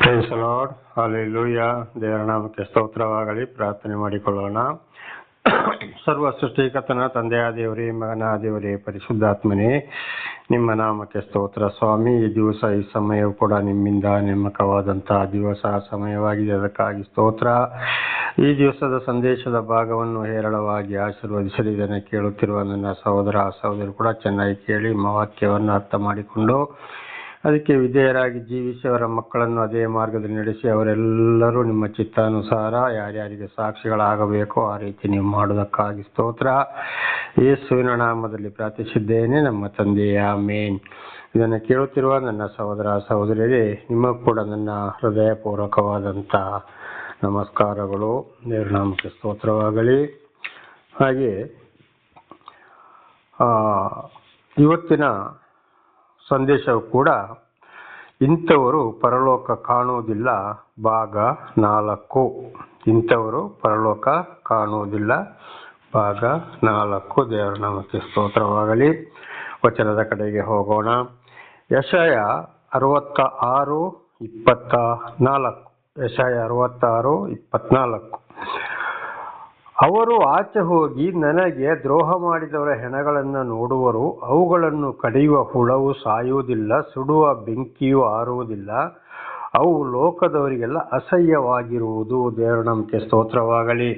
Price the lord, hallelujah. ದೇವರ ನಾಮಕ್ಕೆ ಸ್ತೋತ್ರವಾಗಲಿ. ಪ್ರಾರ್ಥನೆ ಮಾಡಿಕೊಳ್ಳೋಣ. ಸರ್ವ ಸೃಷ್ಟಿಕರ್ತನ ತಂದೆಯ ದೇವರೇ, ಮಗನ ದೇವರೇ, ಪರಿಶುದ್ಧಾತ್ಮನೇ, ನಿಮ್ಮ ನಾಮಕ್ಕೆ ಸ್ತೋತ್ರ ಸ್ವಾಮಿ. ಈ ದಿವಸ ಈ ಸಮಯವು ಕೂಡ ನಿಮ್ಮಿಂದ ನೇಮಕವಾದಂತಹ ದಿವಸ ಸಮಯವಾಗಿದೆ, ಅದಕ್ಕಾಗಿ ಸ್ತೋತ್ರ. ಈ ದಿವಸದ ಸಂದೇಶದ ಭಾಗವನ್ನು ಹೇರಳವಾಗಿ ಆಶೀರ್ವದಿಸಲಿ. ಇದನ್ನು ಕೇಳುತ್ತಿರುವ ನನ್ನ ಸಹೋದರರು ಕೂಡ ಚೆನ್ನಾಗಿ ಕೇಳಿ ವಾಕ್ಯವನ್ನು ಅರ್ಥ ಮಾಡಿಕೊಂಡು ಅದಕ್ಕೆ ವಿಧೇಯರಾಗಿ ಜೀವಿಸಿ ಅವರ ಮಕ್ಕಳನ್ನು ಅದೇ ಮಾರ್ಗದಲ್ಲಿ ನಡೆಸಿ ಅವರೆಲ್ಲರೂ ನಿಮ್ಮ ಚಿತ್ತಾನುಸಾರ ಯಾರ್ಯಾರಿಗೆ ಸಾಕ್ಷಿಗಳಾಗಬೇಕೋ ಆ ರೀತಿ ನೀವು ಮಾಡುವುದಕ್ಕಾಗಿ ಸ್ತೋತ್ರ. ಯೇಸುವಿನ ನಾಮದಲ್ಲಿ ಪ್ರಾರ್ಥಿಸಿದ್ದೇನೆ, ನಮ್ಮ ತಂದೆಯ ಆಮೆನ್. ಇದನ್ನು ಕೇಳುತ್ತಿರುವ ನನ್ನ ಸಹೋದರಿಯರೇ, ನಿಮಗೂ ಕೂಡ ನನ್ನ ಹೃದಯಪೂರ್ವಕವಾದಂಥ ನಮಸ್ಕಾರಗಳು. ದೇವರ ನಾಮಕ್ಕೆ ಸ್ತೋತ್ರವಾಗಲಿ. ಹಾಗೆ ಇವತ್ತಿನ ಸಂದೇಶವು ಕೂಡ ಇಂಥವರು ಪರಲೋಕ ಕಾಣುವುದಿಲ್ಲ ಭಾಗ 4. ಇಂಥವರು ಪರಲೋಕ ಕಾಣುವುದಿಲ್ಲ ಭಾಗ 4. ದೇವರ ನಾಮಕ್ಕೆ ಸ್ತೋತ್ರವಾಗಲಿ. ವಚನದ ಕಡೆಗೆ ಹೋಗೋಣ. ಯೆಶಾಯ 66:24. ಯೆಶಾಯ 66:24. ಅವರು ಆಚೆ ಹೋಗಿ ನನಗೆ ದ್ರೋಹ ಮಾಡಿದವರ ಹೆಣಗಳನ್ನು ನೋಡುವರು. ಅವುಗಳನ್ನು ಕಡಿಯುವ ಹುಳವು ಸಾಯುವುದಿಲ್ಲ, ಸುಡುವ ಬೆಂಕಿಯೂ ಆರುವುದಿಲ್ಲ. ಅವು ಲೋಕದವರಿಗೆಲ್ಲ ಅಸಹ್ಯವಾಗಿರುವುದು. ದೇವರ ನಮಗೆ ಸ್ತೋತ್ರವಾಗಲಿ.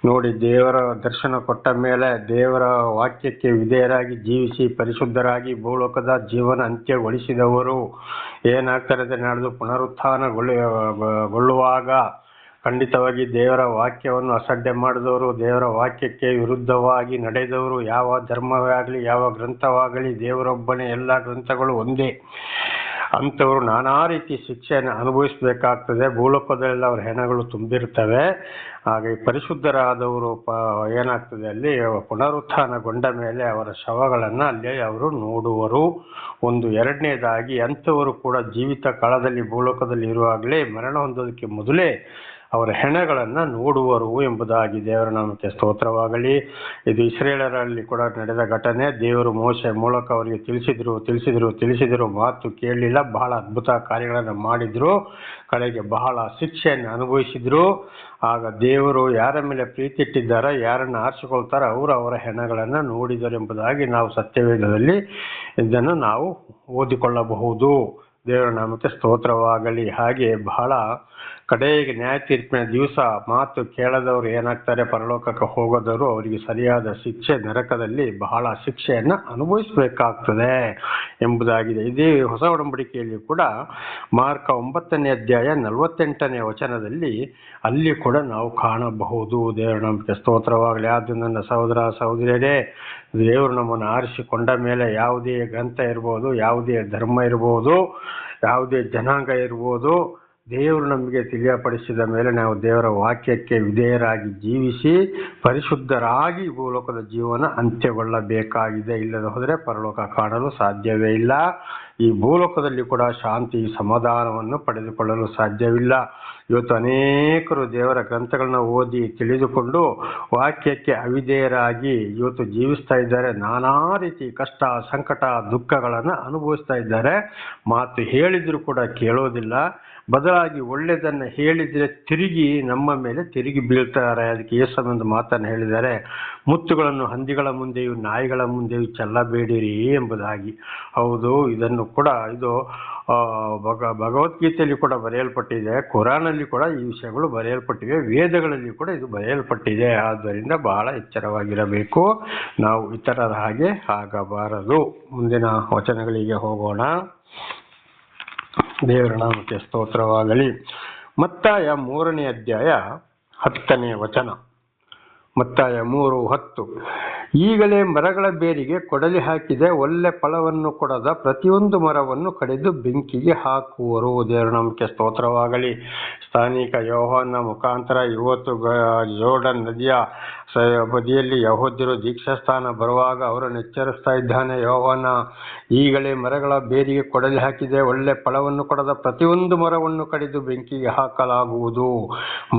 ನೋಡಿ, ದೇವರ ದರ್ಶನ ಕೊಟ್ಟ ಮೇಲೆ ದೇವರ ವಾಕ್ಯಕ್ಕೆ ವಿಧೇಯರಾಗಿ ಜೀವಿಸಿ ಪರಿಶುದ್ಧರಾಗಿ ಭೂಲೋಕದ ಜೀವನ ಅಂತ್ಯಗೊಳಿಸಿದವರು ಏನಾಗ್ತಾರೆ ನಡೆದು ಪುನರುತ್ಥಾನಗೊಳ್ಳುವಾಗ ಖಂಡಿತವಾಗಿ ದೇವರ ವಾಕ್ಯವನ್ನು ಅಸಡ್ಡೆ ಮಾಡಿದವರು, ದೇವರ ವಾಕ್ಯಕ್ಕೆ ವಿರುದ್ಧವಾಗಿ ನಡೆದವರು, ಯಾವ ಧರ್ಮವೇ ಆಗಲಿ ಯಾವ ಗ್ರಂಥವಾಗಲಿ ದೇವರೊಬ್ಬನೇ, ಎಲ್ಲ ಗ್ರಂಥಗಳು ಒಂದೇ, ಅಂಥವರು ನಾನಾ ರೀತಿ ಶಿಕ್ಷೆಯನ್ನು ಅನುಭವಿಸಬೇಕಾಗ್ತದೆ. ಭೂಲೋಕದಲ್ಲೆಲ್ಲ ಅವರ ಹೆಣಗಳು ತುಂಬಿರ್ತವೆ. ಹಾಗೆ ಪರಿಶುದ್ಧರಾದವರು ಏನಾಗ್ತದೆ, ಅಲ್ಲಿ ಪುನರುತ್ಥಾನಗೊಂಡ ಮೇಲೆ ಅವರ ಶವಗಳನ್ನು ಅಲ್ಲಿ ಅವರು ನೋಡುವರು. ಒಂದು. ಎರಡನೇದಾಗಿ, ಅಂಥವರು ಕೂಡ ಜೀವಿತ ಕಾಲದಲ್ಲಿ ಭೂಲೋಕದಲ್ಲಿ ಇರುವಾಗಲೇ ಮರಣ ಹೊಂದೋದಕ್ಕೆ ಮೊದಲೇ ಅವರ ಹೆಣಗಳನ್ನು ನೋಡುವರು ಎಂಬುದಾಗಿ ದೇವರ ನಾಮಕ್ಕೆ ಸ್ತೋತ್ರವಾಗಲಿ. ಇದು ಇಸ್ರೇಲರಲ್ಲಿ ಕೂಡ ನಡೆದ ಘಟನೆ. ದೇವರು ಮೋಶೆ ಮೂಲಕ ಅವರಿಗೆ ತಿಳಿಸಿದರು, ಮಾತು ಕೇಳಲಿಲ್ಲ, ಬಹಳ ಅದ್ಭುತ ಕಾರ್ಯಗಳನ್ನು ಮಾಡಿದ್ರು, ಕಡೆಗೆ ಬಹಳ ಶಿಕ್ಷೆಯನ್ನು ಅನುಭವಿಸಿದ್ರು. ಆಗ ದೇವರು ಯಾರ ಮೇಲೆ ಪ್ರೀತಿ ಇಟ್ಟಿದ್ದಾರೋ, ಯಾರನ್ನು ಆರಿಸಿಕೊಳ್ತಾರೋ ಅವರ ಹೆಣಗಳನ್ನು ನೋಡಿದರು ಎಂಬುದಾಗಿ ನಾವು ಸತ್ಯವೇದದಲ್ಲಿ ಇದನ್ನು ನಾವು ಓದಿಕೊಳ್ಳಬಹುದು. ದೇವರ ನಾಮಕ್ಕೆ ಸ್ತೋತ್ರವಾಗಲಿ. ಹಾಗೆ ಬಹಳ ಕಡೆಗೆ ನ್ಯಾಯ ತೀರ್ಪಿನ ದಿವಸ ಮಾತು ಕೇಳದವರು ಏನಾಗ್ತಾರೆ, ಪರಲೋಕಕ್ಕೆ ಹೋಗೋದವರು, ಅವರಿಗೆ ಸರಿಯಾದ ಶಿಕ್ಷೆ, ನರಕದಲ್ಲಿ ಬಹಳ ಶಿಕ್ಷೆಯನ್ನು ಅನುಭವಿಸಬೇಕಾಗ್ತದೆ ಎಂಬುದಾಗಿದೆ. ಇದೇ ಹೊಸ ಒಡಂಬಡಿಕೆಯಲ್ಲಿ ಕೂಡ ಮಾರ್ಕ 9ನೇ ಅಧ್ಯಾಯ 48ನೇ ವಚನದಲ್ಲಿ ಅಲ್ಲಿ ಕೂಡ ನಾವು ಕಾಣಬಹುದು. ದೇವರ ನಾಮಕ್ಕೆ ಸ್ತೋತ್ರವಾಗಲಿ. ಅದು ನನ್ನ ಸಹೋದರಿಯರೇ, ದೇವರು ನಮ್ಮನ್ನು ಆರಿಸಿಕೊಂಡ ಮೇಲೆ ಯಾವುದೇ ಗ್ರಂಥ ಇರ್ಬೋದು, ಯಾವುದೇ ಧರ್ಮ ಇರ್ಬೋದು, ಯಾವುದೇ ಜನಾಂಗ ಇರ್ಬೋದು, ದೇವರು ನಮಗೆ ತಿಳಿಯಪಡಿಸಿದ ಮೇಲೆ ನಾವು ದೇವರ ವಾಕ್ಯಕ್ಕೆ ವಿಧೇಯರಾಗಿ ಜೀವಿಸಿ ಪರಿಶುದ್ಧರಾಗಿ ಭೂಲೋಕದ ಜೀವನ ಅಂತ್ಯಗೊಳ್ಳಬೇಕಾಗಿದೆ. ಇಲ್ಲದೆ ಹೋದರೆ ಪರಲೋಕ ಕಾಣಲು ಸಾಧ್ಯವೇ ಇಲ್ಲ. ಈ ಭೂಲೋಕದಲ್ಲಿ ಕೂಡ ಶಾಂತಿ ಸಮಾಧಾನವನ್ನು ಪಡೆದುಕೊಳ್ಳಲು ಸಾಧ್ಯವಿಲ್ಲ. ಇವತ್ತು ಅನೇಕರು ದೇವರ ಗ್ರಂಥಗಳನ್ನ ಓದಿ ತಿಳಿದುಕೊಂಡು ವಾಕ್ಯಕ್ಕೆ ಅವಿಧೇಯರಾಗಿ ಇವತ್ತು ಜೀವಿಸ್ತಾ ಇದ್ದಾರೆ. ನಾನಾ ರೀತಿ ಕಷ್ಟ, ಸಂಕಟ, ದುಃಖಗಳನ್ನು ಅನುಭವಿಸ್ತಾ ಇದ್ದಾರೆ. ಮಾತು ಹೇಳಿದ್ರು ಕೂಡ ಕೇಳೋದಿಲ್ಲ. ಬದಲಾಗಿ ಒಳ್ಳೆಯದನ್ನು ಹೇಳಿದರೆ ತಿರುಗಿ ನಮ್ಮ ಮೇಲೆ ತಿರುಗಿ ಬೀಳ್ತಾರೆ. ಅದಕ್ಕೆ ಯೇಸುವಿನ ಮಾತನ್ನು ಹೇಳಿದ್ದಾರೆ, ಮುತ್ತುಗಳನ್ನು ಹಂದಿಗಳ ಮುಂದೆಯೂ ನಾಯಿಗಳ ಮುಂದೆಯೂ ಚೆಲ್ಲಬೇಡಿರಿ ಎಂಬುದಾಗಿ. ಹೌದು, ಇದನ್ನು ಕೂಡ ಇದು ಭಗವದ್ಗೀತೆಯಲ್ಲಿ ಕೂಡ ಬರೆಯಲ್ಪಟ್ಟಿದೆ, ಕುರಾನಲ್ಲಿ ಕೂಡ ಈ ವಿಷಯಗಳು ಬರೆಯಲ್ಪಟ್ಟಿವೆ, ವೇದಗಳಲ್ಲಿ ಕೂಡ ಇದು ಬರೆಯಲ್ಪಟ್ಟಿದೆ. ಆದ್ದರಿಂದ ಬಹಳ ಎಚ್ಚರವಾಗಿರಬೇಕು. ನಾವು ಇತರರ ಹಾಗೆ ಆಗಬಾರದು. ಮುಂದಿನ ವಚನಗಳಿಗೆ ಹೋಗೋಣ. ದೇವರ ನಾಮಕ್ಕೆ ಸ್ತೋತ್ರವಾಗಲಿ. ಮತ್ತಾಯ 3ನೇ ಅಧ್ಯಾಯ 10ನೇ ವಚನ. ಮತ್ತಾಯ 3:10. ಈಗಲೇ ಮರಗಳ ಬೇರಿಗೆ ಕೊಡಲಿ ಹಾಕಿದೆ, ಒಳ್ಳೆ ಫಲವನ್ನು ಕೊಡದ ಪ್ರತಿಯೊಂದು ಮರವನ್ನು ಕಡಿದು ಬೆಂಕಿಗೆ ಹಾಕುವರು. ದೇವರ ನಾಮಕ್ಕೆ ಸ್ತೋತ್ರವಾಗಲಿ. ಸ್ಥಾನಿಕ ಯೋಹಾನ ಮುಖಾಂತರ ಇವತ್ತು ಜೋರ್ಡನ್ ನದಿಯ ಬದಿಯಲ್ಲಿ ಯಹೂದ್ಯರು ದೀಕ್ಷಾಸ್ಥಾನ ಬರುವಾಗ ಅವರನ್ನು ಎಚ್ಚರಿಸ್ತಾ ಇದ್ದಾನೆ ಯೋಹಾನ. ಈಗಲೇ ಮರಗಳ ಬೇರಿಗೆ ಕೊಡಲಿ ಹಾಕಿದೆ, ಒಳ್ಳೆ ಫಲವನ್ನು ಕೊಡದ ಪ್ರತಿಯೊಂದು ಮರವನ್ನು ಕಡಿದು ಬೆಂಕಿಗೆ ಹಾಕಲಾಗುವುದು.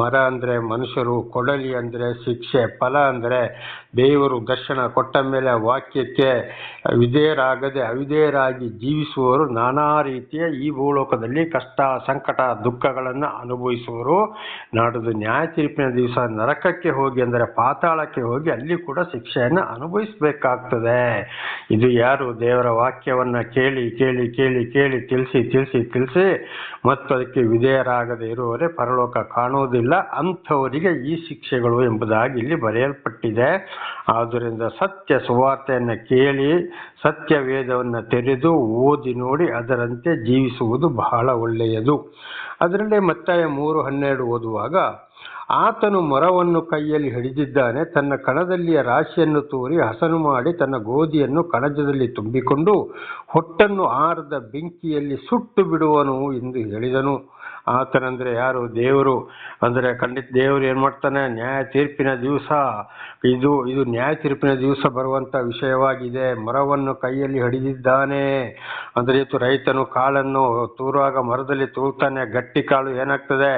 ಮರ ಅಂದರೆ ಮನುಷ್ಯರು, ಕೊಡಲಿ ಅಂದರೆ ಶಿಕ್ಷೆ, ಫಲ ಅಂದರೆ ದೇವರು ದರ್ಶನ ದರ್ಶನ ಕೊಟ್ಟ ಮೇಲೆ ವಾಕ್ಯಕ್ಕೆ ವಿಧೇಯರಾಗದೆ ಅವಿಧೇಯರಾಗಿ ಜೀವಿಸುವವರು ನಾನಾ ರೀತಿಯ ಈ ಭೂಲೋಕದಲ್ಲಿ ಕಷ್ಟ ಸಂಕಟ ದುಃಖಗಳನ್ನು ಅನುಭವಿಸುವರು. ನಾಡಿದ್ದು ನ್ಯಾಯ ತೀರ್ಪಿನ ದಿವಸ ನರಕಕ್ಕೆ ಹೋಗಿ ಅಂದರೆ ಪಾತಾಳಕ್ಕೆ ಹೋಗಿ ಅಲ್ಲಿ ಕೂಡ ಶಿಕ್ಷೆಯನ್ನು ಅನುಭವಿಸಬೇಕಾಗ್ತದೆ. ಇದು ಯಾರು ದೇವರ ವಾಕ್ಯವನ್ನು ಕೇಳಿ ಕೇಳಿ ಕೇಳಿ ಕೇಳಿ ತಿಳಿಸಿ ತಿಳಿಸಿ ತಿಳಿಸಿ ಮತ್ತು ಅದಕ್ಕೆ ವಿಧೇಯರಾಗದೆ ಇರುವವರೇ ಪರಲೋಕ ಕಾಣುವುದಿಲ್ಲ, ಅಂಥವರಿಗೆ ಈ ಶಿಕ್ಷೆಗಳು ಎಂಬುದಾಗಿ ಇಲ್ಲಿ ಬರೆಯಲ್ಪಟ್ಟಿದೆ. ಆದ್ದರಿಂದ ಸತ್ಯ ಸುವಾರ್ತೆಯನ್ನು ಕೇಳಿ ಸತ್ಯ ವೇದವನ್ನು ತೆರೆದು ಓದಿ ನೋಡಿ ಅದರಂತೆ ಜೀವಿಸುವುದು ಬಹಳ ಒಳ್ಳೆಯದು. ಅದರಲ್ಲೇ ಮತ್ತಾಯ 3:12 ಓದುವಾಗ, ಆತನು ಮೊರವನ್ನು ಕೈಯಲ್ಲಿ ಹಿಡಿದಿದ್ದಾನೆ, ತನ್ನ ಕಣದಲ್ಲಿಯ ರಾಶಿಯನ್ನು ತೂರಿ ಹಸನು ಮಾಡಿ ತನ್ನ ಗೋಧಿಯನ್ನು ಕಣಜದಲ್ಲಿ ತುಂಬಿಕೊಂಡು ಹೊಟ್ಟನ್ನು ಆರದ ಬೆಂಕಿಯಲ್ಲಿ ಸುಟ್ಟು ಬಿಡುವನು ಎಂದು ಹೇಳಿದನು. ಆತನಂದ್ರೆ ಯಾರು? ದೇವರು. ಅಂದರೆ ಖಂಡಿತ ದೇವರು ಏನು ಮಾಡ್ತಾನೆ? ನ್ಯಾಯ ತೀರ್ಪಿನ ದಿವಸ ಇದು ನ್ಯಾಯ ತೀರ್ಪಿನ ದಿವಸ ಬರುವಂಥ ವಿಷಯವಾಗಿದೆ. ಮರವನ್ನು ಕೈಯಲ್ಲಿ ಹಿಡಿದಿದ್ದಾನೆ ಅಂದರೆ ಇವತ್ತು ರೈತನು ಕಾಳನ್ನು ತೂರುವಾಗ ಮರದಲ್ಲಿ ತೂರ್ತಾನೆ, ಗಟ್ಟಿ ಕಾಳು ಏನಾಗ್ತದೆ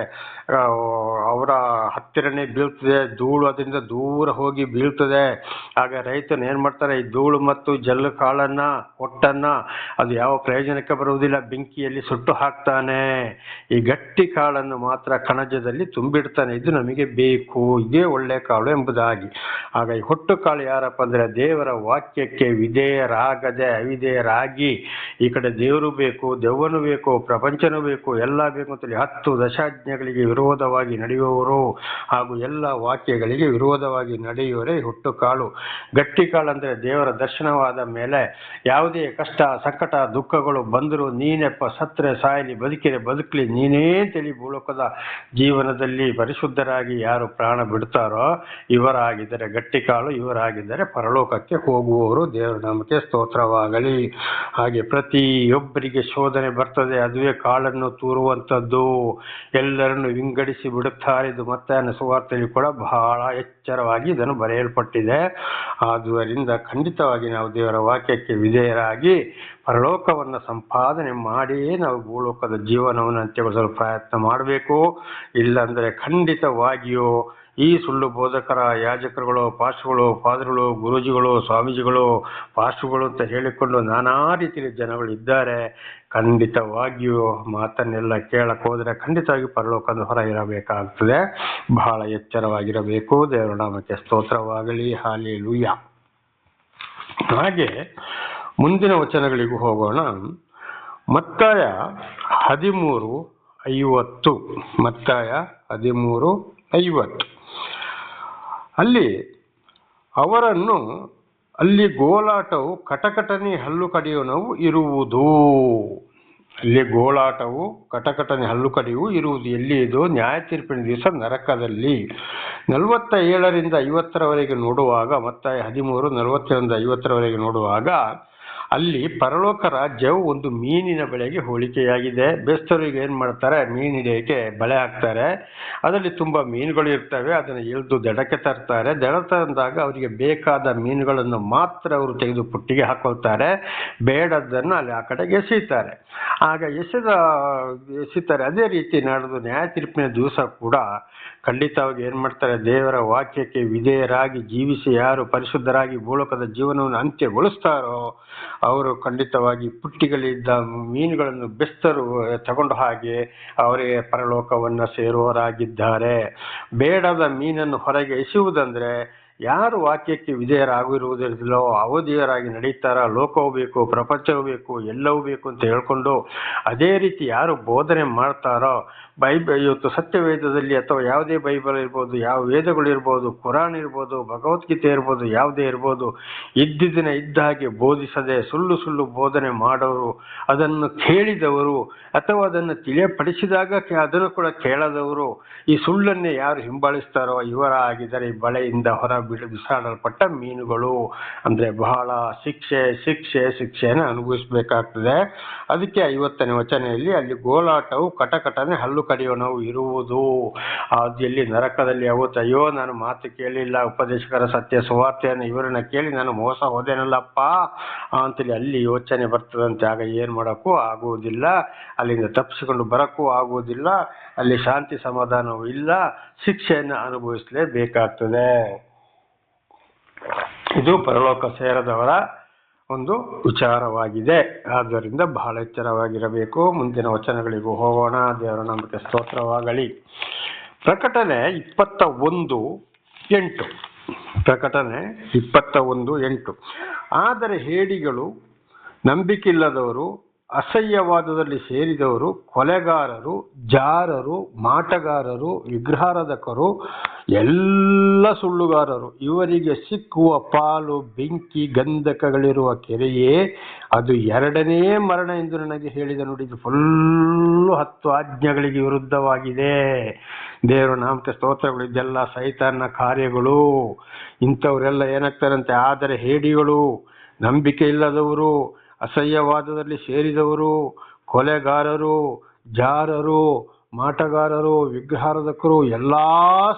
ಅವರ ಹತ್ತಿರನೇ ಬೀಳ್ತದೆ, ಧೂಳು ಅದರಿಂದ ದೂರ ಹೋಗಿ ಬೀಳ್ತದೆ. ಆಗ ರೈತನು ಏನು ಮಾಡ್ತಾರೆ? ಈ ಧೂಳು ಮತ್ತು ಜಲ್ಲು ಕಾಳನ್ನು ಹೊಟ್ಟನ್ನು ಅದು ಯಾವ ಪ್ರಯೋಜನಕ್ಕೆ ಬರುವುದಿಲ್ಲ, ಬೆಂಕಿಯಲ್ಲಿ ಸುಟ್ಟು ಹಾಕ್ತಾನೆ. ಈ ಗಟ್ಟಿ ಕಾಳನ್ನು ಮಾತ್ರ ಕಣಜದಲ್ಲಿ ತುಂಬಿಡ್ತಾನೆ, ಇದು ನಮಗೆ ಬೇಕು, ಇದೇ ಒಳ್ಳೆ ಕಾಳು ಎಂಬುದಾಗಿ. ಆಗ ಈ ಹೊಟ್ಟು ಕಾಳು ಯಾರಪ್ಪ ಅಂದರೆ ದೇವರ ವಾಕ್ಯಕ್ಕೆ ವಿಧೇಯರಾಗದೆ ಅವಿಧೇಯರಾಗಿ ಈ ಕಡೆ ದೇವರು ಬೇಕು, ದೆವ್ವನು ಬೇಕು, ಪ್ರಪಂಚನೂ ಬೇಕು, ಎಲ್ಲ ಬೇಕು ಅಂತೇಳಿ 10 ದಶಾಜ್ಞೆಗಳಿಗೆ ವಿರೋಧವಾಗಿ ನಡೆಯುವವರು ಹಾಗೂ ಎಲ್ಲ ವಾಕ್ಯಗಳಿಗೆ ವಿರೋಧವಾಗಿ ನಡೆಯುವವರೇ ಹುಟ್ಟು ಕಾಳು. ಗಟ್ಟಿ ಕಾಳು ಅಂದರೆ ದೇವರ ದರ್ಶನವಾದ ಮೇಲೆ ಯಾವುದೇ ಕಷ್ಟ ಸಂಕಟ ದುಃಖಗಳು ಬಂದರೂ ನೀನೆಪ್ಪ ಸತ್ರೆ ಸಾಯಲಿ ಬದುಕಿರೆ ಬದುಕಲಿ ನೀನೇ ತಿಳಿ ಭೂಲೋಕದ ಜೀವನದಲ್ಲಿ ಪರಿಶುದ್ಧರಾಗಿ ಯಾರು ಪ್ರಾಣ ಬಿಡ್ತಾರೋ ಇವರಾಗಿದ್ದರೆ ಗಟ್ಟಿ ಕಾಳು, ಇವರಾಗಿದ್ದರೆ ಪರಲೋಕಕ್ಕೆ ಹೋಗುವವರು. ದೇವರ ನಾಮಕ್ಕೆ ಸ್ತೋತ್ರವಾಗಲಿ. ಹಾಗೆ ಪ್ರತಿಯೊಬ್ಬರಿಗೆ ಶೋಧನೆ ಬರ್ತದೆ, ಅದುವೇ ಕಾಳನ್ನು ತೂರುವಂಥದ್ದು, ಎಲ್ಲರನ್ನು ವಿಂಗಡಿಸಿ ಬಿಡುತ್ತಾರೆ. ಇದು ಮತ್ತಾಯನ ಸುವಾರ್ತೆಯಲ್ಲಿ ಕೂಡ ಬಹಳ ಎಚ್ಚರವಾಗಿ ಇದನ್ನು ಬರೆಯಲ್ಪಟ್ಟಿದೆ. ಆದುದರಿಂದ ಖಂಡಿತವಾಗಿ ನಾವು ದೇವರ ವಾಕ್ಯಕ್ಕೆ ವಿಧೇಯರಾಗಿ ಪರಲೋಕವನ್ನು ಸಂಪಾದನೆ ಮಾಡಿಯೇ ನಾವು ಭೂಲೋಕದ ಜೀವನವನ್ನು ಅಂತ್ಯಗೊಳಿಸಲು ಪ್ರಯತ್ನ ಮಾಡಬೇಕು. ಇಲ್ಲಾಂದರೆ ಖಂಡಿತವಾಗಿಯೂ ಈ ಸುಳ್ಳು ಬೋಧಕರ ಯಾಜಕರುಗಳು ಪಾಸ್ಟರ್ಗಳು ಫಾದರ್ಗಳು ಗುರೂಜಿಗಳು ಸ್ವಾಮೀಜಿಗಳು ಪಾಸ್ಟರ್ಗಳು ಅಂತ ಹೇಳಿಕೊಂಡು ನಾನಾ ರೀತಿಯ ಜನಗಳು ಇದ್ದಾರೆ. ಖಂಡಿತವಾಗಿಯೂ ಮಾತನ್ನೆಲ್ಲ ಕೇಳಕ್ಕೆ ಹೋದರೆ ಖಂಡಿತವಾಗಿ ಪರಲೋಕದ ಹೊರ ಇರಬೇಕಾಗ್ತದೆ. ಬಹಳ ಎಚ್ಚರವಾಗಿರಬೇಕು. ದೇವರ ನಾಮಕ್ಕೆ ಸ್ತೋತ್ರವಾಗಲಿ. ಹಾಲೆಲೂಯಾ. ಹಾಗೆ ಮುಂದಿನ ವಚನಗಳಿಗೂ ಹೋಗೋಣ. ಮತ್ತಾಯ 13:50. ಮತ್ತಾಯ 13:50 ಅಲ್ಲಿ ಅವರನ್ನು ಅಲ್ಲಿ ಗೋಳಾಟವು ಕಟಕಟನೆ ಹಲ್ಲು ಕಡಿಯುವವು ಇರುವುದು. ಅಲ್ಲಿ ಗೋಳಾಟವು ಕಟಕಟನೆ ಹಲ್ಲು ಕಡಿಯು ಇರುವುದು ಎಲ್ಲಿ? ಇದು ನ್ಯಾಯ ತೀರ್ಪಿನ ದಿವಸ ನರಕದಲ್ಲಿ. 47ರಿಂದ 50ರವರೆಗೆ ನೋಡುವಾಗ, ಮತ್ತಾಯ 13:47ರಿಂದ 50ರವರೆಗೆ ನೋಡುವಾಗ ಅಲ್ಲಿ ಪರಲೋಕ ರಾಜ್ಯವು ಒಂದು ಮೀನಿನ ಬೆಳೆಗೆ ಹೋಲಿಕೆಯಾಗಿದೆ. ಬೆಸ್ತರಿಗೆ ಏನು ಮಾಡ್ತಾರೆ? ಮೀನು ಹಿಡಿಯೋಕ್ಕೆ ಬಲೆ ಹಾಕ್ತಾರೆ, ಅದರಲ್ಲಿ ತುಂಬ ಮೀನುಗಳು ಇರ್ತವೆ, ಅದನ್ನು ಇಳಿದು ದಡಕ್ಕೆ ತರ್ತಾರೆ. ದಡ ತಂದಾಗ ಅವರಿಗೆ ಬೇಕಾದ ಮೀನುಗಳನ್ನು ಮಾತ್ರ ಅವರು ತೆಗೆದು ಪುಟ್ಟಿಗೆ ಹಾಕೊಳ್ತಾರೆ, ಬೇಡದ್ದನ್ನು ಅಲ್ಲಿ ಆ ಕಡೆಗೆ ಎಸೀತಾರೆ. ಆಗ ಎಸಿತಾರೆ. ಅದೇ ರೀತಿ ನಡೆದು ನ್ಯಾಯ ತೀರ್ಪಿನ ದಿವಸ ಕೂಡ ಖಂಡಿತವಾಗಿ ಏನು ಮಾಡ್ತಾರೆ? ದೇವರ ವಾಕ್ಯಕ್ಕೆ ವಿಧೇಯರಾಗಿ ಜೀವಿಸಿ ಯಾರು ಪರಿಶುದ್ಧರಾಗಿ ಭೂಲೋಕದ ಜೀವನವನ್ನು ಅಂತ್ಯಗೊಳಿಸ್ತಾರೋ ಅವರು ಖಂಡಿತವಾಗಿ ಪುಟ್ಟಿಗಳಿದ್ದ ಮೀನುಗಳನ್ನು ಬೆಸ್ತರು ತಗೊಂಡು ಹಾಗೆ ಅವರೇ ಪರಲೋಕವನ್ನು ಸೇರುವವರಾಗಿದ್ದಾರೆ. ಬೇಡದ ಮೀನನ್ನು ಹೊರಗೆ ಎಸೆಯುವುದಂದರೆ ಯಾರು ವಾಕ್ಯಕ್ಕೆ ವಿಧೇಯರಾಗಿರುವುದಿಲ್ಲೋ ಅವಧಿಯರಾಗಿ ನಡೀತಾರ, ಲೋಕವೂ ಬೇಕು ಪ್ರಪಂಚವೂ ಬೇಕು ಎಲ್ಲವೂ ಬೇಕು ಅಂತ ಹೇಳ್ಕೊಂಡು ಅದೇ ರೀತಿ ಯಾರು ಬೋಧನೆ ಮಾಡ್ತಾರೋ, ಇವತ್ತು ಸತ್ಯವೇದದಲ್ಲಿ ಅಥವಾ ಯಾವುದೇ ಬೈಬಲ್ ಇರ್ಬೋದು, ಯಾವ ವೇದಗಳಿರ್ಬೋದು, ಕುರಾನ್ ಇರ್ಬೋದು, ಭಗವದ್ಗೀತೆ ಇರ್ಬೋದು, ಯಾವುದೇ ಇರ್ಬೋದು, ಇದ್ದಿದ್ದನ್ನ ಇದ್ದ ಹಾಗೆ ಬೋಧಿಸದೆ ಸುಳ್ಳು ಸುಳ್ಳು ಬೋಧನೆ ಮಾಡೋರು, ಅದನ್ನು ಕೇಳಿದವರು ಅಥವಾ ಅದನ್ನು ತಿಳಿಯಪಡಿಸಿದಾಗ ಅದನ್ನು ಕೂಡ ಕೇಳದವರು, ಈ ಸುಳ್ಳನ್ನೇ ಯಾರು ಹಿಂಬಾಲಿಸ್ತಾರೋ ಇವರಾಗಿದ್ದಾರೆ ಈ ಬಳೆಯಿಂದ ಹೊರ ಬಿಸಾಡಲ್ಪಟ್ಟ ಮೀನುಗಳು. ಅಂದರೆ ಬಹಳ ಶಿಕ್ಷೆಯನ್ನು ಅನುಭವಿಸಬೇಕಾಗ್ತದೆ. ಅದಕ್ಕೆ 50ನೇ ವಚನೆಯಲ್ಲಿ ಅಲ್ಲಿ ಗೋಳಾಟವು ಕಟಕಟನೆ ಹಲ್ಲು ಕಡಿಯೋಣವು ಇರುವುದು. ಅದು ಎಲ್ಲಿ? ನರಕದಲ್ಲಿ. ಅವತ್ತು ಅಯ್ಯೋ ನಾನು ಮಾತು ಕೇಳಿಲ್ಲ, ಉಪದೇಶಕರ ಸತ್ಯ ಸುವಾರ್ತೆಯನ್ನು ಇವರನ್ನ ಕೇಳಿ ನಾನು ಮೋಸ ಹೋದೇನಲ್ಲಪ್ಪ ಅಂತೇಳಿ ಅಲ್ಲಿ ಯೋಚನೆ ಬರ್ತದಂತೆ. ಆಗ ಏನು ಮಾಡೋಕ್ಕೂ ಆಗುವುದಿಲ್ಲ, ಅಲ್ಲಿಂದ ತಪ್ಪಿಸಿಕೊಂಡು ಬರೋಕ್ಕೂ ಆಗುವುದಿಲ್ಲ, ಅಲ್ಲಿ ಶಾಂತಿ ಸಮಾಧಾನವೂ ಇಲ್ಲ, ಶಿಕ್ಷೆಯನ್ನು ಅನುಭವಿಸಲೇಬೇಕಾಗ್ತದೆ. ಇದು ಪರಲೋಕ ಸೇರದವರ ಒಂದು ವಿಚಾರವಾಗಿದೆ. ಆದ್ದರಿಂದ ಬಹಳ ಎಚ್ಚರವಾಗಿರಬೇಕು. ಮುಂದಿನ ವಚನಗಳಿಗೂ ಹೋಗೋಣ. ದೇವರ ನಾಮಕ್ಕೆ ಸ್ತೋತ್ರವಾಗಲಿ. ಪ್ರಕಟಣೆ 21:8. ಪ್ರಕಟಣೆ 21:8. ಆದರೆ ಹೇಡಿಗಳು, ನಂಬಿಕೆಯಿಲ್ಲದವರು, ಅಸಹ್ಯವಾದದಲ್ಲಿ ಸೇರಿದವರು, ಕೊಲೆಗಾರರು, ಜಾರರು, ಮಾಟಗಾರರು, ವಿಗ್ರಹಾರಾಧಕರು, ಎಲ್ಲ ಸುಳ್ಳುಗಾರರು, ಇವರಿಗೆ ಸಿಕ್ಕುವ ಪಾಲು ಬೆಂಕಿ ಗಂಧಕಗಳಿರುವ ಕೆರೆಯೇ, ಅದು ಎರಡನೇ ಮರಣ ಎಂದು ನನಗೆ ಹೇಳಿದ ನುಡಿದು ಫುಲ್ಲು 10 ಆಜ್ಞೆಗಳಿಗೆ ವಿರುದ್ಧವಾಗಿದೆ. ದೇವರ ನಾಮಕ್ಕೆ ಸ್ತೋತ್ರಗಳು. ಇದೆಲ್ಲ ಸೈತಾನನ ಕಾರ್ಯಗಳು. ಇಂಥವರೆಲ್ಲ ಏನಾಗ್ತಾರಂತೆ? ಆದರೆ ಹೇಡಿಗಳು, ನಂಬಿಕೆ ಇಲ್ಲದವರು, ಅಸಹ್ಯವಾದದಲ್ಲಿ ಸೇರಿದವರು, ಕೊಲೆಗಾರರು, ಜಾರರು, ಮಾಟಗಾರರು, ವಿಗ್ರಹಾರಾಧಕರು, ಎಲ್ಲ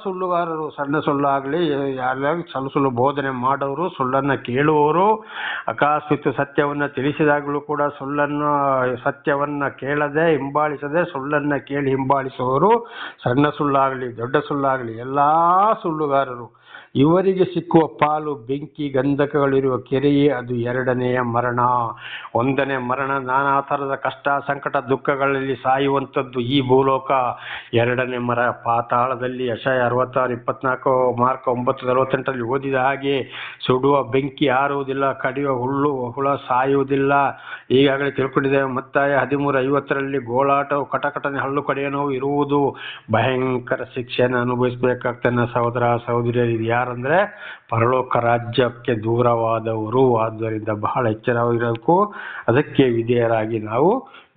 ಸುಳ್ಳುಗಾರರು, ಸಣ್ಣ ಸುಳ್ಳಾಗಲಿ ಯಾರ್ಯಾರು ಸುಳ್ಳು ಬೋಧನೆ ಮಾಡೋರು, ಸುಳ್ಳನ್ನು ಕೇಳುವವರು, ಅಕಸ್ಮಾತ್ ಸತ್ಯವನ್ನು ತಿಳಿಸಿದಾಗಲೂ ಕೂಡ ಸತ್ಯವನ್ನು ಕೇಳದೆ ಹಿಂಬಾಲಿಸದೆ ಸುಳ್ಳನ್ನು ಕೇಳಿ ಹಿಂಬಾಲಿಸುವವರು, ಸಣ್ಣ ಸುಳ್ಳಾಗಲಿ ದೊಡ್ಡ ಸುಳ್ಳಾಗಲಿ ಎಲ್ಲ ಸುಳ್ಳುಗಾರರು, ಇವರಿಗೆ ಸಿಕ್ಕುವ ಪಾಲು ಬೆಂಕಿ ಗಂಧಕಗಳಿರುವ ಕೆರೆಯೇ, ಅದು ಎರಡನೆಯ ಮರಣ. ಒಂದನೇ ಮರಣ ನಾನಾ ಥರದ ಕಷ್ಟ ಸಂಕಟ ದುಃಖಗಳಲ್ಲಿ ಸಾಯುವಂಥದ್ದು ಈ ಭೂಲೋಕ. ಎರಡನೇ ಮರ ಪಾತಾಳದಲ್ಲಿ. ಯೆಶಾಯ 66:24, ಮಾರ್ಕ 9:48 ಓದಿದ ಹಾಗೆ ಸುಡುವ ಬೆಂಕಿ ಆರುವುದಿಲ್ಲ, ಕಡಿಯುವ ಹುಳ ಸಾಯುವುದಿಲ್ಲ. ಈಗಾಗಲೇ ತಿಳ್ಕೊಂಡಿದ್ದೇವೆ. ಮತ್ತಾಯ 13:50 ಗೋಳಾಟವು, ಕಟಕಟನೆ, ಹಲ್ಲು ಕಡಿಯ ನೋವು ಇರುವುದು, ಭಯಂಕರ ಶಿಕ್ಷೆಯನ್ನು ಅನುಭವಿಸಬೇಕಾಗ್ತಾನೆ. ಸಹೋದರ ಸಹೋದರಿಯರು, ಯಾರಂದ್ರೆ ಪರಲೋಕ ರಾಜ್ಯಕ್ಕೆ ದೂರವಾದವರು. ಆದ್ದರಿಂದ ಬಹಳ ಎಚ್ಚರವಾಗಿರಬೇಕು. ಅದಕ್ಕೆ ವಿಧೇಯರಾಗಿ ನಾವು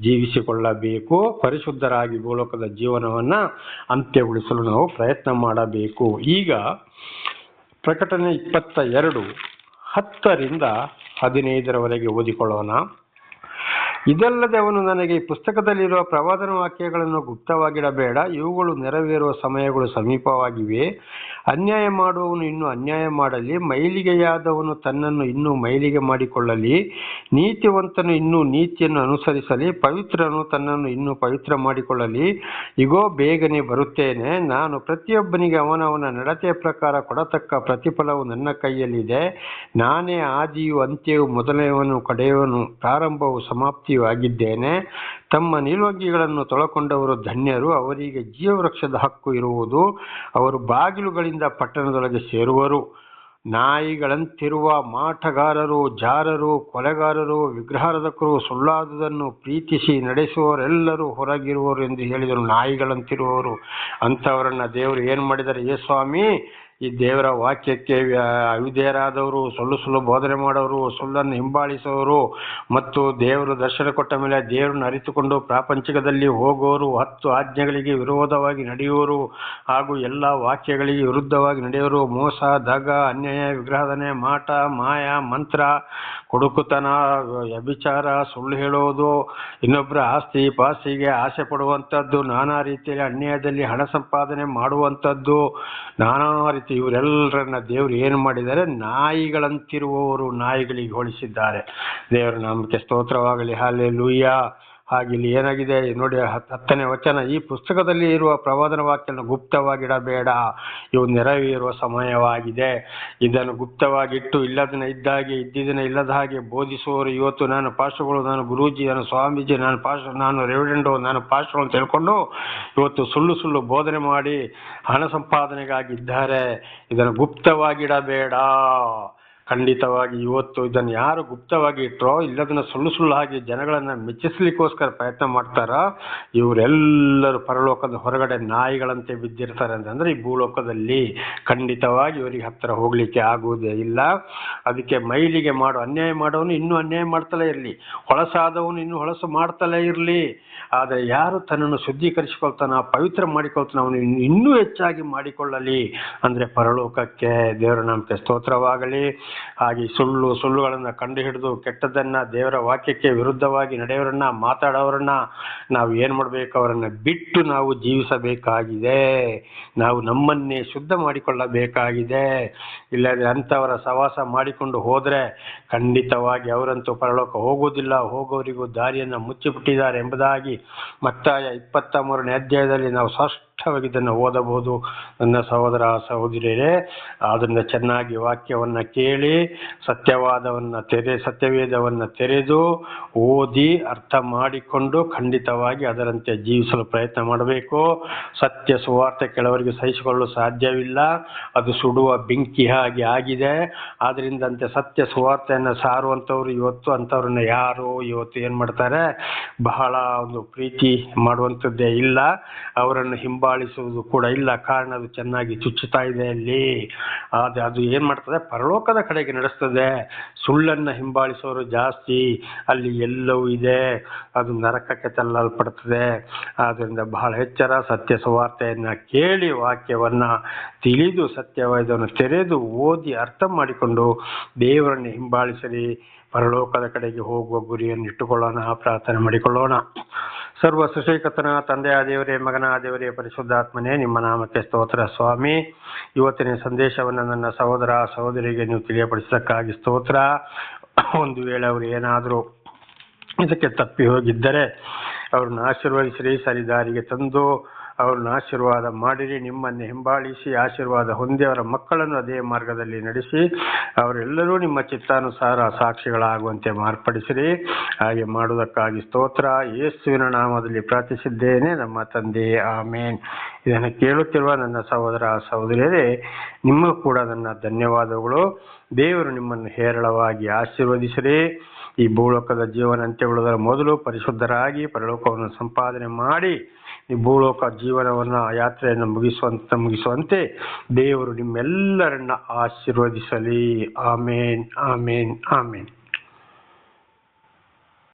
ಜೀವಿಸಿಕೊಳ್ಳಬೇಕು. ಪರಿಶುದ್ಧರಾಗಿ ಭೂಲೋಕದ ಜೀವನವನ್ನು ಅಂತ್ಯಗೊಳಿಸಲು ನಾವು ಪ್ರಯತ್ನ ಮಾಡಬೇಕು. ಈಗ ಪ್ರಕಟಣೆ 22:10-15 ಓದಿಕೊಳ್ಳೋಣ. ಇದಲ್ಲದೆ ಅವನು ನನಗೆ, ಈ ಪುಸ್ತಕದಲ್ಲಿರುವ ಪ್ರವಾದನ ವಾಕ್ಯಗಳನ್ನು ಗುಪ್ತವಾಗಿಡಬೇಡ, ಇವುಗಳು ನೆರವೇರುವ ಸಮಯಗಳು ಸಮೀಪವಾಗಿವೆ. ಅನ್ಯಾಯ ಮಾಡುವವನು ಇನ್ನೂ ಅನ್ಯಾಯ ಮಾಡಲಿ, ಮೈಲಿಗೆಯಾದವನು ತನ್ನನ್ನು ಇನ್ನೂ ಮೈಲಿಗೆ ಮಾಡಿಕೊಳ್ಳಲಿ, ನೀತಿವಂತನು ಇನ್ನೂ ನೀತಿಯನ್ನು ಅನುಸರಿಸಲಿ, ಪವಿತ್ರನು ತನ್ನನ್ನು ಇನ್ನೂ ಪವಿತ್ರ ಮಾಡಿಕೊಳ್ಳಲಿ. ಇಗೋ, ಬೇಗನೆ ಬರುತ್ತೇನೆ. ನಾನು ಪ್ರತಿಯೊಬ್ಬನಿಗೆ ಅವನವನ ನಡತೆಯ ಪ್ರಕಾರ ಕೊಡತಕ್ಕ ಪ್ರತಿಫಲವು ನನ್ನ ಕೈಯಲ್ಲಿದೆ. ನಾನೇ ಆದಿಯು ಅಂತ್ಯವೂ, ಮೊದಲನೆಯವನು ಕಡೆಯವನು, ಪ್ರಾರಂಭವು ಸಮಾಪ್ತಿಯೂ ಆಗಿದ್ದೇನೆ. ತಮ್ಮ ನಿಲುವಂಗಿಗಳನ್ನು ತೊಳಕೊಂಡವರು ಧನ್ಯರು, ಅವರಿಗೆ ಜೀವವೃಕ್ಷದ ಹಕ್ಕು ಇರುವುದು. ಅವರು ಬಾಗಿಲುಗಳಿಂದ ಪಟ್ಟಣದೊಳಗೆ ಸೇರುವರು. ನಾಯಿಗಳಂತಿರುವ ಮಾಟಗಾರರು, ಜಾರರು, ಕೊಲೆಗಾರರು, ವಿಗ್ರಹಾರಾಧಕರು, ಸುಳ್ಳಾದುದನ್ನು ಪ್ರೀತಿಸಿ ನಡೆಸುವವರೆಲ್ಲರೂ ಹೊರಗಿರುವರು ಎಂದು ಹೇಳಿದರು. ನಾಯಿಗಳಂತಿರುವವರು ಅಂಥವರನ್ನ ದೇವರು ಏನು ಮಾಡಿದ್ದಾರೆ? ಯೇ ಸ್ವಾಮಿ, ಈ ದೇವರ ವಾಕ್ಯಕ್ಕೆ ಅವಿಧೇಯರಾದವರು, ಸುಳ್ಳು ಬೋಧನೆ ಮಾಡೋರು, ಸುಳ್ಳನ್ನು ಹಿಂಬಾಲಿಸೋರು ಮತ್ತು ದೇವರು ದರ್ಶನ ಕೊಟ್ಟ ಮೇಲೆ ದೇವರನ್ನು ಅರಿತುಕೊಂಡು ಪ್ರಾಪಂಚಿಕದಲ್ಲಿ ಹೋಗೋರು, 10 ಆಜ್ಞೆಗಳಿಗೆ ವಿರೋಧವಾಗಿ ನಡೆಯುವರು ಹಾಗೂ ಎಲ್ಲ ವಾಕ್ಯಗಳಿಗೆ ವಿರುದ್ಧವಾಗಿ ನಡೆಯೋರು, ಮೋಸ, ದಗ, ಅನ್ಯಾಯ, ವಿಗ್ರಹಧನೆ, ಮಾಟ, ಮಾಯ, ಮಂತ್ರ, ಕೊಡುಕುತನ, ವ್ಯಭಿಚಾರ, ಸುಳ್ಳು ಹೇಳೋದು, ಇನ್ನೊಬ್ಬರ ಆಸ್ತಿ ಪಾಸ್ತಿಗೆ ಆಸೆ ಪಡುವಂಥದ್ದು, ನಾನಾ ರೀತಿಯಲ್ಲಿ ಅನ್ಯಾಯದಲ್ಲಿ ಹಣ ಸಂಪಾದನೆ ಮಾಡುವಂಥದ್ದು, ನಾನಾ ರೀತಿ ಇವರೆಲ್ಲರನ್ನ ದೇವರು ಏನು ಮಾಡಿದ್ದಾರೆ? ನಾಯಿಗಳಂತಿರುವವರು ನಾಯಿಗಳಿಗೆ ಹೋಲಿಸಿದ್ದಾರೆ. ದೇವರ ನಾಮಕ್ಕೆ ಸ್ತೋತ್ರವಾಗಲಿ. ಹಲ್ಲೆಲೂಯಾ. ಹಾಗಿಲ್ಲಿ ಏನಾಗಿದೆ ನೋಡಿ, 10ನೇ ವಚನ, ಈ ಪುಸ್ತಕದಲ್ಲಿ ಇರುವ ಪ್ರವಾದನ ವಾಕ್ಯವನ್ನು ಗುಪ್ತವಾಗಿಡಬೇಡ, ಇವು ನೆರವೇರುವ ಸಮಯವಾಗಿದೆ. ಇದನ್ನು ಗುಪ್ತವಾಗಿಟ್ಟು ಇಲ್ಲದನ್ನ ಇದ್ದಾಗೆ, ಇದ್ದಿದ್ದನ್ನ ಇಲ್ಲದ ಹಾಗೆ ಬೋಧಿಸುವವರು ಇವತ್ತು ನಾನು ಪಾಸ್ಟರ್ಗಳು, ನಾನು ಗುರೂಜಿ, ನಾನು ಸ್ವಾಮೀಜಿ, ನಾನು ಪಾಸ್ಟರ್, ನಾನು ರೆವರೆಂಡು, ನಾನು ಪಾಸ್ಟರ್ ಅಂತ ಹೇಳ್ಕೊಂಡು ಇವತ್ತು ಸುಳ್ಳು ಬೋಧನೆ ಮಾಡಿ ಹಣ ಸಂಪಾದನೆಗಾಗಿದ್ದಾರೆ. ಇದನ್ನು ಗುಪ್ತವಾಗಿಡಬೇಡ. ಖಂಡಿತವಾಗಿ ಇವತ್ತು ಇದನ್ನು ಯಾರು ಗುಪ್ತವಾಗಿ ಇಟ್ಟರೋ, ಇಲ್ಲದನ್ನ ಸುಳ್ಳು ಹಾಗೆ ಜನಗಳನ್ನು ಮೆಚ್ಚಿಸ್ಲಿಕ್ಕೋಸ್ಕರ ಪ್ರಯತ್ನ ಮಾಡ್ತಾರ, ಇವರೆಲ್ಲರೂ ಪರಲೋಕದ ಹೊರಗಡೆ ನಾಯಿಗಳಂತೆ ಬಿದ್ದಿರ್ತಾರೆ. ಅಂತಂದ್ರೆ ಈ ಭೂಲೋಕದಲ್ಲಿ ಖಂಡಿತವಾಗಿ ಇವರಿಗೆ ಹತ್ತಿರ ಹೋಗ್ಲಿಕ್ಕೆ ಆಗುವುದೇ ಇಲ್ಲ. ಅದಕ್ಕೆ ಮೈಲಿಗೆ ಅನ್ಯಾಯ ಮಾಡೋನು ಇನ್ನೂ ಅನ್ಯಾಯ ಮಾಡ್ತಲೇ ಇರಲಿ, ಹೊಳಸಾದವನು ಇನ್ನೂ ಹೊಳಸು ಮಾಡ್ತಲೇ ಇರಲಿ. ಆದರೆ ಯಾರು ತನ್ನನ್ನು ಶುದ್ಧೀಕರಿಸಿಕೊಳ್ತಾನ, ಪವಿತ್ರ ಮಾಡಿಕೊಳ್ತಾನ, ಅವನು ಇನ್ನೂ ಹೆಚ್ಚಾಗಿ ಮಾಡಿಕೊಳ್ಳಲಿ. ಅಂದ್ರೆ ಪರಲೋಕಕ್ಕೆ. ದೇವರ ನಾಮಕ್ಕೆ ಸ್ತೋತ್ರವಾಗಲಿ. ಹಾಗೆ ಸುಳ್ಳುಗಳನ್ನು ಕಂಡು ಹಿಡಿದು ಕೆಟ್ಟದನ್ನ, ದೇವರ ವಾಕ್ಯಕ್ಕೆ ವಿರುದ್ಧವಾಗಿ ನಡೆಯವರನ್ನ, ಮಾತಾಡೋರನ್ನ ನಾವು ಏನು ಮಾಡಬೇಕು? ಅವರನ್ನ ಬಿಟ್ಟು ನಾವು ಜೀವಿಸಬೇಕಾಗಿದೆ. ನಾವು ನಮ್ಮನ್ನೇ ಶುದ್ಧ ಮಾಡಿಕೊಳ್ಳಬೇಕಾಗಿದೆ. ಇಲ್ಲದೆ ಅಂಥವರ ಸವಾಸ ಮಾಡಿಕೊಂಡು ಹೋದರೆ ಖಂಡಿತವಾಗಿ ಅವರಂತೂ ಪರಲೋಕ ಹೋಗುವುದಿಲ್ಲ, ಹೋಗೋರಿಗೂ ದಾರಿಯನ್ನು ಮುಚ್ಚಿಬಿಟ್ಟಿದ್ದಾರೆ ಎಂಬುದಾಗಿ ಮತ್ತಾಯ 23ನೇ ಅಧ್ಯಾಯದಲ್ಲಿ ನಾವು ಸ್ಪಷ್ಟವಾಗಿ ಇದನ್ನು ಓದಬಹುದು. ನನ್ನ ಸಹೋದರ ಸಹೋದರಿಯರೇ, ಆದ್ದರಿಂದ ಚೆನ್ನಾಗಿ ವಾಕ್ಯವನ್ನು ಕೇಳಿ ಸತ್ಯವೇದವನ್ನು ತೆರೆದು ಓದಿ ಅರ್ಥ ಮಾಡಿಕೊಂಡು ಖಂಡಿತವಾಗಿ ಅದರಂತೆ ಜೀವಿಸಲು ಪ್ರಯತ್ನ ಮಾಡಬೇಕು. ಸತ್ಯ ಸುವಾರ್ತೆ ಕೆಲವರಿಗೆ ಸಹಿಸಿಕೊಳ್ಳಲು ಸಾಧ್ಯವಿಲ್ಲ, ಅದು ಸುಡುವ ಬೆಂಕಿ ಹಾಗೆ ಆಗಿದೆ. ಆದ್ದರಿಂದಂತೆ ಸತ್ಯ ಸುವಾರ್ತೆಯನ್ನು ಸಾರುವಂಥವ್ರು ಇವತ್ತು ಅಂಥವ್ರನ್ನ ಯಾರು ಇವತ್ತು ಏನು ಮಾಡ್ತಾರೆ, ಬಹಳ ಒಂದು ಪ್ರೀತಿ ಮಾಡುವಂಥದ್ದೇ ಇಲ್ಲ, ಅವರನ್ನು ಹಿಂಬಾಲಿಸುವುದು ಕೂಡ ಇಲ್ಲ. ಕಾರಣ ಅದು ಚೆನ್ನಾಗಿ ಚುಚ್ಚುತ್ತಾ ಇದೆ ಅಲ್ಲಿ. ಅದು ಏನು ಮಾಡ್ತದೆ, ಪರಲೋಕದ ಕಡೆಗೆ ನಡೆಸ್ತದೆ. ಸುಳ್ಳನ್ನು ಹಿಂಬಾಲಿಸೋರು ಜಾಸ್ತಿ, ಅಲ್ಲಿ ಎಲ್ಲವೂ ಇದೆ, ಅದು ನರಕಕ್ಕೆ ತಳ್ಳಲ್ಪಡ್ತದೆ. ಆದ್ದರಿಂದ ಬಹಳ ಎಚ್ಚರ, ಸತ್ಯ ಸುವಾರ್ತೆಯನ್ನು ಕೇಳಿ ವಾಕ್ಯವನ್ನು ತಿಳಿದು ಸತ್ಯವೇದವನ್ನು ತೆರೆದು ಓದಿ ಅರ್ಥ ಮಾಡಿಕೊಂಡು ದೇವರನ್ನು ಹಿಂಬಾಲಿಸಲಿ. ಪರಲೋಕದ ಕಡೆಗೆ ಹೋಗುವ ಗುರಿಯನ್ನು ಇಟ್ಟುಕೊಳ್ಳೋಣ, ಪ್ರಾರ್ಥನೆ ಮಾಡಿಕೊಳ್ಳೋಣ. ಸರ್ವ ಸೃಷ್ಟಿಕರ್ತನ ತಂದೆಯ ದೇವರೇ, ಮಗನ ದೇವರೇ, ಪರಿಶುದ್ಧಾತ್ಮನೇ, ನಿಮ್ಮ ನಾಮಕ್ಕೆ ಸ್ತೋತ್ರ ಸ್ವಾಮಿ. ಇವತ್ತಿನ ಸಂದೇಶವನ್ನು ನನ್ನ ಸಹೋದರ ಸಹೋದರಿಗೆ ನೀವು ತಿಳಿಯಪಡಿಸೋದಕ್ಕಾಗಿ ಸ್ತೋತ್ರ. ಒಂದು ವೇಳೆ ಅವರು ಏನಾದರೂ ಇದಕ್ಕೆ ತಪ್ಪಿ ಹೋಗಿದ್ದರೆ ಅವ್ರನ್ನ ಆಶೀರ್ವದಿಸಿರಿ, ಸರಿದಾರಿಗೆ ತಂದು ಅವ್ರನ್ನ ಆಶೀರ್ವಾದ ಮಾಡಿರಿ. ನಿಮ್ಮನ್ನು ಹಿಂಬಾಲಿಸಿ ಆಶೀರ್ವಾದ ಹೊಂದಿ ಅವರ ಮಕ್ಕಳನ್ನು ಅದೇ ಮಾರ್ಗದಲ್ಲಿ ನಡೆಸಿ ಅವರೆಲ್ಲರೂ ನಿಮ್ಮ ಚಿತ್ತಾನುಸಾರ ಸಾಕ್ಷಿಗಳಾಗುವಂತೆ ಮಾರ್ಪಡಿಸಿರಿ. ಹಾಗೆ ಮಾಡುವುದಕ್ಕಾಗಿ ಸ್ತೋತ್ರ. ಯೇಸುವಿನ ನಾಮದಲ್ಲಿ ಪ್ರಾರ್ಥಿಸಿದ್ದೇನೆ ನಮ್ಮ ತಂದೆ, ಆಮೇನ್. ಇದನ್ನು ಕೇಳುತ್ತಿರುವ ನನ್ನ ಸಹೋದರ ಸಹೋದರಿಯರೇ, ನಿಮಗೂ ಕೂಡ ನನ್ನ ಧನ್ಯವಾದಗಳು. ದೇವರು ನಿಮ್ಮನ್ನು ಹೇರಳವಾಗಿ ಆಶೀರ್ವದಿಸಿರಿ. ಈ ಭೂಲೋಕದ ಜೀವನ ಅಂತ್ಯಗೊಳ್ಳುವುದರ ಮೊದಲು ಪರಿಶುದ್ಧರಾಗಿ ಪರಲೋಕವನ್ನು ಸಂಪಾದನೆ ಮಾಡಿ ಈ ಭೂಲೋಕ ಜೀವನವನ್ನು ಯಾತ್ರೆಯನ್ನು ಮುಗಿಸುವಂತೆ ದೇವರು ನಿಮ್ಮೆಲ್ಲರನ್ನ ಆಶೀರ್ವದಿಸಲಿ. ಆಮೇನ್, ಆಮೇನ್, ಆಮೇನ್.